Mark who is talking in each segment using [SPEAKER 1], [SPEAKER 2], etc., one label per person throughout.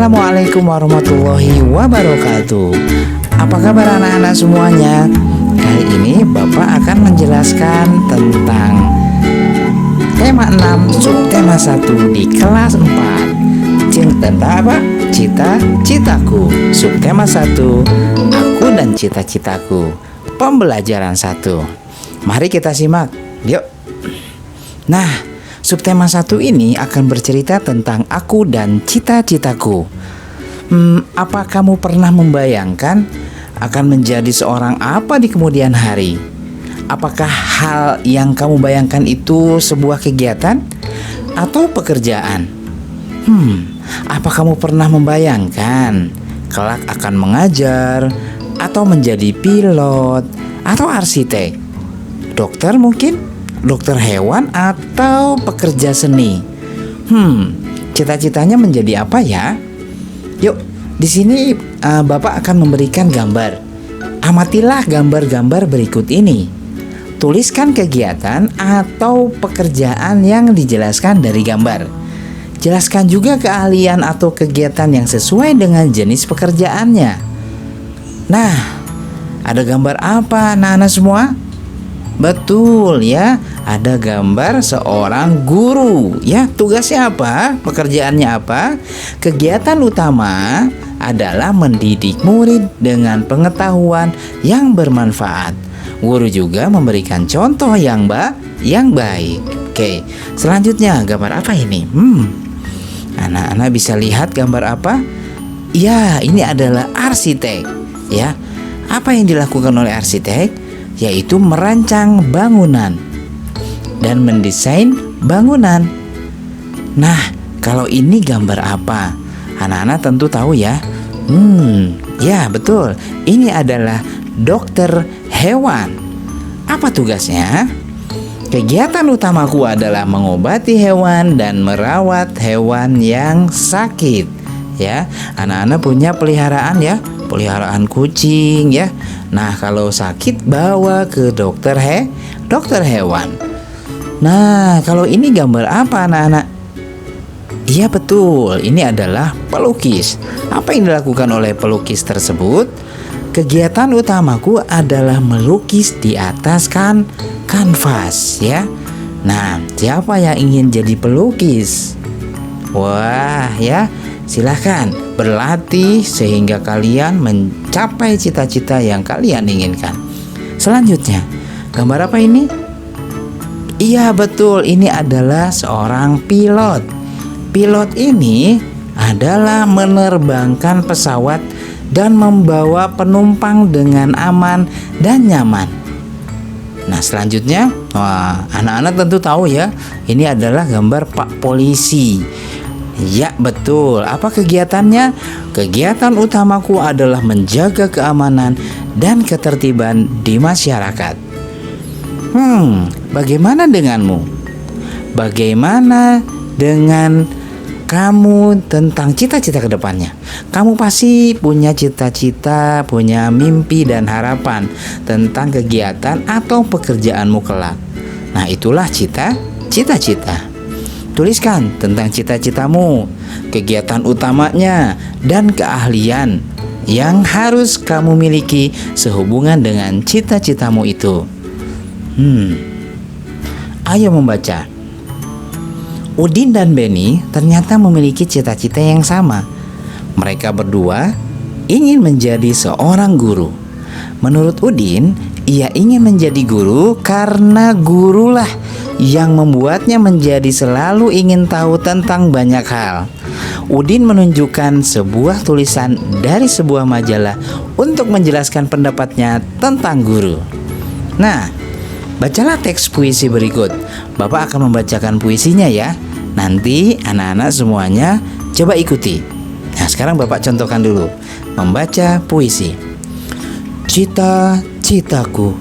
[SPEAKER 1] Assalamualaikum warahmatullahi wabarakatuh. Apa kabar anak-anak semuanya? Kali ini Bapak akan menjelaskan tentang tema 6 subtema 1 di kelas 4. Tentang apa? Cita-citaku. Subtema 1, aku dan cita-citaku. Pembelajaran 1. Mari kita simak. Yuk. Nah, subtema 1 ini akan bercerita tentang aku dan cita-citaku. Apa kamu pernah membayangkan akan menjadi seorang apa di kemudian hari? Apakah hal yang kamu bayangkan itu sebuah kegiatan atau pekerjaan? Apa kamu pernah membayangkan kelak akan mengajar atau menjadi pilot atau arsitek, dokter mungkin? Dokter hewan atau pekerja seni? Cita-citanya menjadi apa ya? Yuk, di sini Bapak akan memberikan gambar. Amatilah gambar-gambar berikut ini. Tuliskan kegiatan atau pekerjaan yang dijelaskan dari gambar. Jelaskan juga keahlian atau kegiatan yang sesuai dengan jenis pekerjaannya. Nah, ada gambar apa anak-anak semua? Betul ya, ada gambar seorang guru. Ya, tugasnya apa? Pekerjaannya apa? Kegiatan utama adalah mendidik murid dengan pengetahuan yang bermanfaat. Guru juga memberikan contoh yang baik. Oke, selanjutnya gambar apa ini? Anak-anak bisa lihat gambar apa? Ya, ini adalah arsitek. Ya, apa yang dilakukan oleh arsitek? Yaitu merancang bangunan dan mendesain bangunan. Nah, kalau ini gambar apa? Anak-anak tentu tahu ya. Ya betul, ini adalah dokter hewan. Apa tugasnya? Kegiatan utamaku adalah mengobati hewan dan merawat hewan yang sakit. Ya, anak-anak punya peliharaan ya, peliharaan kucing ya. Nah, kalau sakit bawa ke dokter hewan. Nah, kalau ini gambar apa anak-anak? Iya betul, ini adalah pelukis. Apa yang dilakukan oleh pelukis tersebut? Kegiatan utamaku adalah melukis di atas kanvas ya. Nah, siapa yang ingin jadi pelukis? Wah ya, silahkan berlatih sehingga kalian mencapai cita-cita yang kalian inginkan. Selanjutnya, gambar apa ini? Iya betul, ini adalah seorang pilot. Pilot ini adalah menerbangkan pesawat dan membawa penumpang dengan aman dan nyaman. Nah, selanjutnya, anak-anak tentu tahu ya, ini adalah gambar Pak Polisi. Ya betul, apa kegiatannya? Kegiatan utamaku adalah menjaga keamanan dan ketertiban di masyarakat. Bagaimana denganmu? Bagaimana dengan kamu tentang cita-cita ke depannya? Kamu pasti punya cita-cita, punya mimpi dan harapan tentang kegiatan atau pekerjaanmu kelak. Nah, itulah cita-cita. Tuliskan tentang cita-citamu, kegiatan utamanya, dan keahlian yang harus kamu miliki sehubungan dengan cita-citamu itu. Ayo membaca. Udin dan Beni ternyata memiliki cita-cita yang sama. Mereka berdua ingin menjadi seorang guru. Menurut Udin, ia ingin menjadi guru karena gurulah yang membuatnya menjadi selalu ingin tahu tentang banyak hal. Udin menunjukkan sebuah tulisan dari sebuah majalah untuk menjelaskan pendapatnya tentang guru. Nah, bacalah teks puisi berikut. Bapak akan membacakan puisinya ya. Nanti anak-anak semuanya coba ikuti. Nah, sekarang Bapak contohkan dulu. Membaca puisi. Cita-citaku,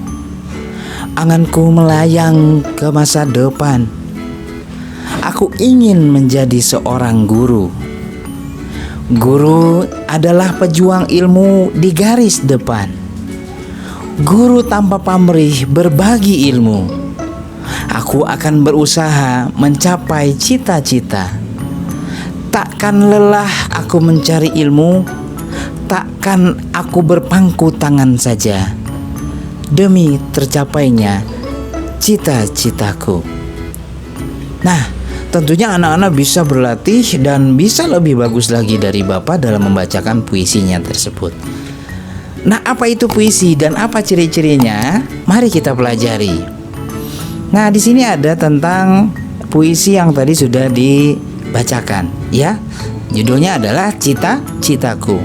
[SPEAKER 1] anganku melayang ke masa depan. Aku ingin menjadi seorang guru. Guru adalah pejuang ilmu di garis depan. Guru tanpa pamrih berbagi ilmu. Aku akan berusaha mencapai cita-cita. Takkan lelah aku mencari ilmu, takkan aku berpangku tangan saja demi tercapainya cita-citaku. Nah, tentunya anak-anak bisa berlatih dan bisa lebih bagus lagi dari Bapak dalam membacakan puisinya tersebut. Nah, apa itu puisi dan apa ciri-cirinya? Mari kita pelajari. Nah, di sini ada tentang puisi yang tadi sudah dibacakan, ya. Judulnya adalah Cita-citaku.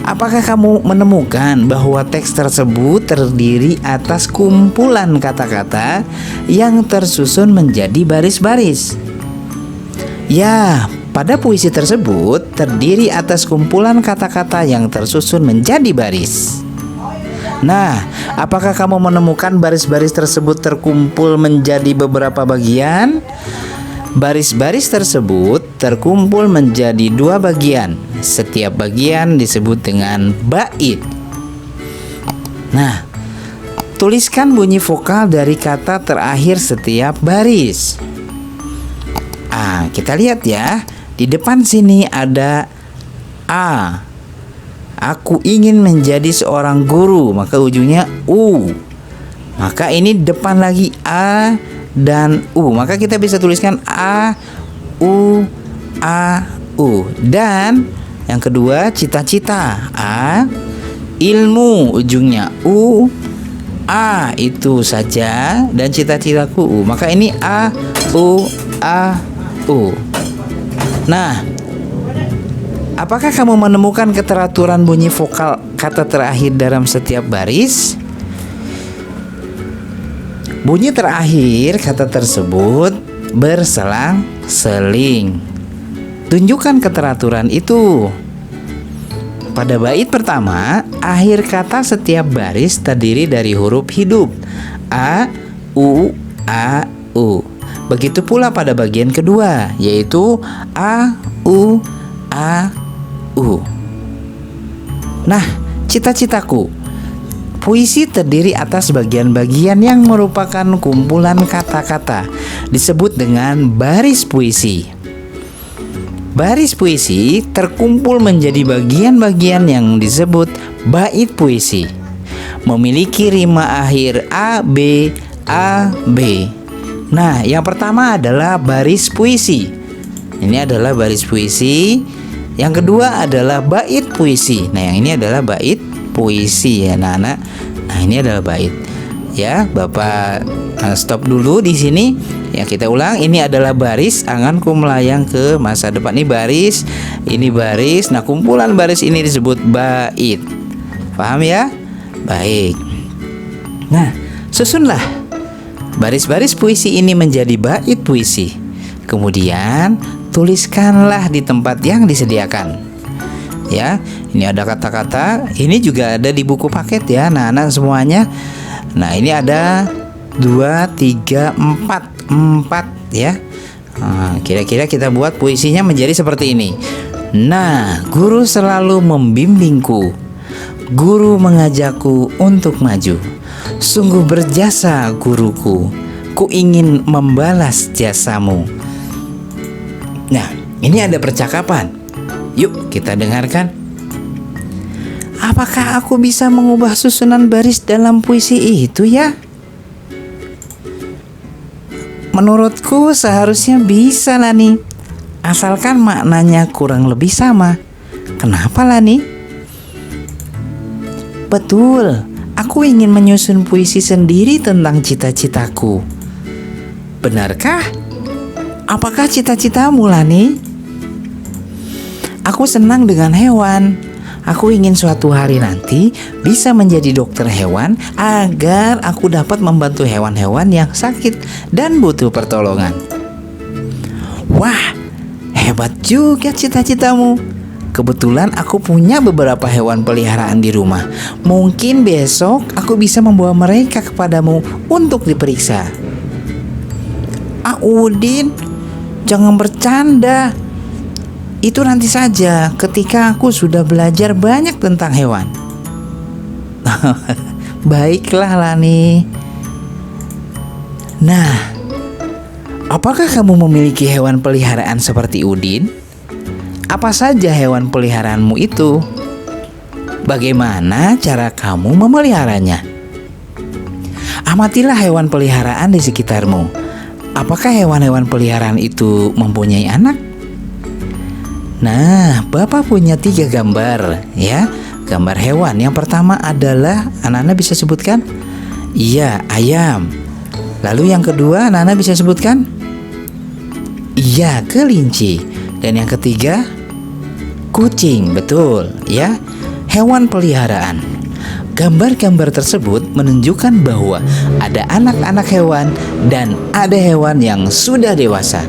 [SPEAKER 1] Apakah kamu menemukan bahwa teks tersebut terdiri atas kumpulan kata-kata yang tersusun menjadi baris-baris? Ya, pada puisi tersebut terdiri atas kumpulan kata-kata yang tersusun menjadi baris. Nah, apakah kamu menemukan baris-baris tersebut terkumpul menjadi beberapa bagian? Baris-baris tersebut terkumpul menjadi 2 bagian. Setiap bagian disebut dengan bait. Nah, tuliskan bunyi vokal dari kata terakhir setiap baris. Kita lihat ya. Di depan sini ada A. Aku ingin menjadi seorang guru, maka ujungnya U. Maka ini depan lagi A dan U. Maka kita bisa tuliskan A, U, A, U. Dan yang kedua cita-cita. A, ilmu ujungnya U, A itu saja, dan cita-citaku U. Maka ini A, U, A, U. Nah, apakah kamu menemukan keteraturan bunyi vokal kata terakhir dalam setiap baris? Bunyi terakhir kata tersebut berselang-seling. Tunjukkan keteraturan itu. Pada bait pertama, akhir kata setiap baris terdiri dari huruf hidup A, U, A, U. Begitu pula pada bagian kedua, yaitu A, U, A, U. Nah, cita-citaku. Puisi terdiri atas bagian-bagian yang merupakan kumpulan kata-kata, disebut dengan baris puisi. Baris puisi terkumpul menjadi bagian-bagian yang disebut bait puisi. Memiliki rima akhir A, B, A, B. Nah, yang pertama adalah baris puisi. Ini adalah baris puisi. Yang kedua adalah bait puisi. Nah, yang ini adalah bait puisi ya, anak-anak. Nah, ini adalah bait. Ya, Bapak stop dulu di sini. Ya, kita ulang. Ini adalah baris, anganku melayang ke masa depan. Ini baris, ini baris. Nah, kumpulan baris ini disebut bait. Paham ya? Baik. Nah, susunlah baris-baris puisi ini menjadi bait puisi. Kemudian tuliskanlah di tempat yang disediakan. Ya, ini ada kata-kata. Ini juga ada di buku paket ya, anak-anak semuanya. Nah, ini ada 2, 3, 4 ya. Kira-kira kita buat puisinya menjadi seperti ini. Nah, guru selalu membimbingku. Guru mengajakku untuk maju. Sungguh berjasa guruku. Ku ingin membalas jasamu. Nah, ini ada percakapan. Yuk kita dengarkan. Apakah aku bisa mengubah susunan baris dalam puisi itu ya? Menurutku seharusnya bisa Lani. Asalkan maknanya kurang lebih sama. Kenapa Lani? Betul, aku ingin menyusun puisi sendiri tentang cita-citaku. Benarkah? Apakah cita-citamu Lani? Aku senang dengan hewan. Aku ingin suatu hari nanti bisa menjadi dokter hewan agar aku dapat membantu hewan-hewan yang sakit dan butuh pertolongan. Wah, hebat juga cita-citamu. Kebetulan aku punya beberapa hewan peliharaan di rumah. Mungkin besok aku bisa membawa mereka kepadamu untuk diperiksa. Udin, jangan bercanda. Itu nanti saja ketika aku sudah belajar banyak tentang hewan. Baiklah Lani. Nah, apakah kamu memiliki hewan peliharaan seperti Udin? Apa saja hewan peliharaanmu itu? Bagaimana cara kamu memeliharanya? Amatilah hewan peliharaan di sekitarmu. Apakah hewan-hewan peliharaan itu mempunyai anak? Nah, Bapak punya 3 gambar ya. Gambar hewan yang pertama adalah, anak-anak bisa sebutkan? Iya, ayam. Lalu yang kedua, anak-anak bisa sebutkan? Iya, kelinci. Dan yang ketiga, kucing. Betul ya, hewan peliharaan. Gambar-gambar tersebut menunjukkan bahwa ada anak-anak hewan dan ada hewan yang sudah dewasa.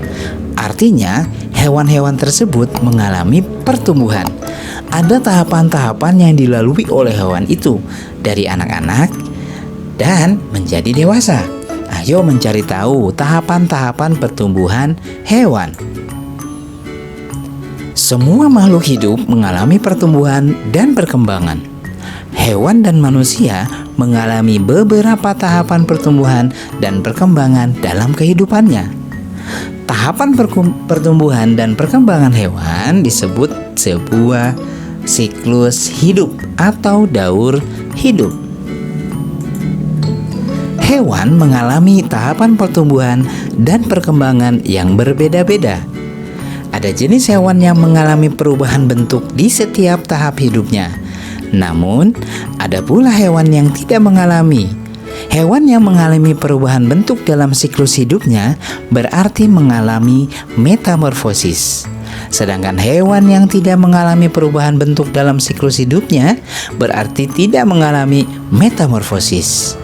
[SPEAKER 1] Artinya, hewan-hewan tersebut mengalami pertumbuhan. Ada tahapan-tahapan yang dilalui oleh hewan itu dari anak-anak dan menjadi dewasa. Ayo mencari tahu tahapan-tahapan pertumbuhan hewan. Semua makhluk hidup mengalami pertumbuhan dan perkembangan. Hewan dan manusia mengalami beberapa tahapan pertumbuhan dan perkembangan dalam kehidupannya. Tahapan pertumbuhan dan perkembangan hewan disebut sebuah siklus hidup atau daur hidup. Hewan mengalami tahapan pertumbuhan dan perkembangan yang berbeda-beda. Ada jenis hewan yang mengalami perubahan bentuk di setiap tahap hidupnya. Namun, ada pula hewan yang tidak mengalami. Hewan yang mengalami perubahan bentuk dalam siklus hidupnya berarti mengalami metamorfosis. Sedangkan hewan yang tidak mengalami perubahan bentuk dalam siklus hidupnya berarti tidak mengalami metamorfosis.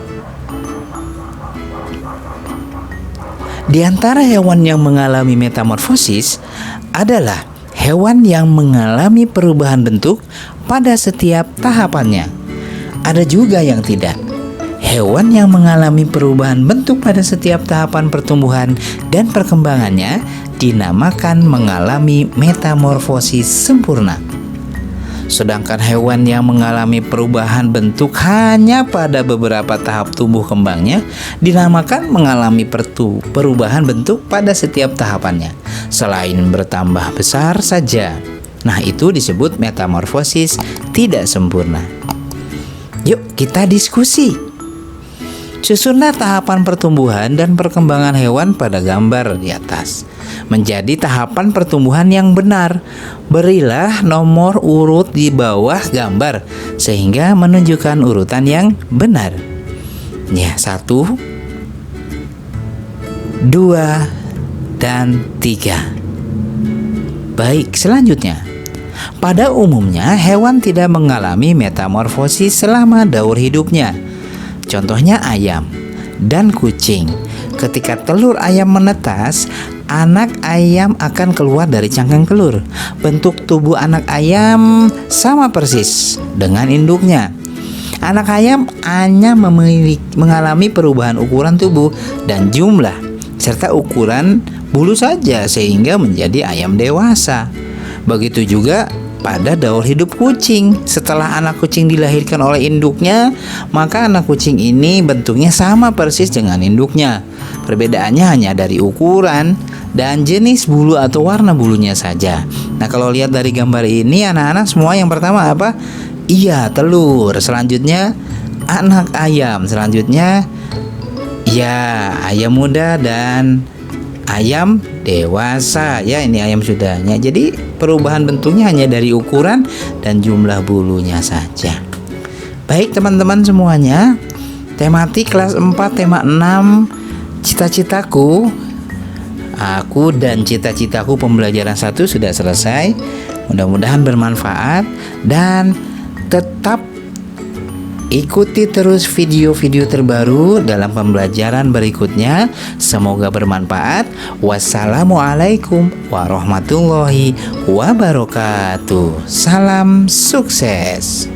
[SPEAKER 1] Di antara hewan yang mengalami metamorfosis adalah hewan yang mengalami perubahan bentuk pada setiap tahapannya. Ada juga yang tidak. Hewan yang mengalami perubahan bentuk pada setiap tahapan pertumbuhan dan perkembangannya dinamakan mengalami metamorfosis sempurna. Sedangkan hewan yang mengalami perubahan bentuk hanya pada beberapa tahap tumbuh kembangnya dinamakan mengalami perubahan bentuk pada setiap tahapannya, selain bertambah besar saja. Nah, itu disebut metamorfosis tidak sempurna. Yuk kita diskusi. Susunlah tahapan pertumbuhan dan perkembangan hewan pada gambar di atas menjadi tahapan pertumbuhan yang benar. Berilah nomor urut di bawah gambar sehingga menunjukkan urutan yang benar. Ya, 1, 2, dan 3. Baik, selanjutnya. Pada umumnya hewan tidak mengalami metamorfosis selama daur hidupnya. Contohnya ayam dan kucing. Ketika telur ayam menetas, anak ayam akan keluar dari cangkang telur. Bentuk tubuh anak ayam sama persis dengan induknya. Anak ayam hanya mengalami perubahan ukuran tubuh dan jumlah serta ukuran bulu saja sehingga menjadi ayam dewasa. Begitu juga pada daur hidup kucing. Setelah anak kucing dilahirkan oleh induknya, maka anak kucing ini bentuknya sama persis dengan induknya. Perbedaannya hanya dari ukuran dan jenis bulu atau warna bulunya saja. Nah, kalau lihat dari gambar ini, anak-anak semua yang pertama apa? Iya, telur. Selanjutnya anak ayam. Selanjutnya ya, ayam muda dan ayam dewasa. Ya, ini ayam sudahnya. Jadi perubahan bentuknya hanya dari ukuran dan jumlah bulunya saja. Baik teman-teman semuanya, tematik kelas 4 tema 6 cita-citaku, aku dan cita-citaku pembelajaran 1 sudah selesai. Mudah-mudahan bermanfaat dan tetap ikuti terus video-video terbaru dalam pembelajaran berikutnya. Semoga bermanfaat. Wassalamualaikum warahmatullahi wabarakatuh. Salam sukses.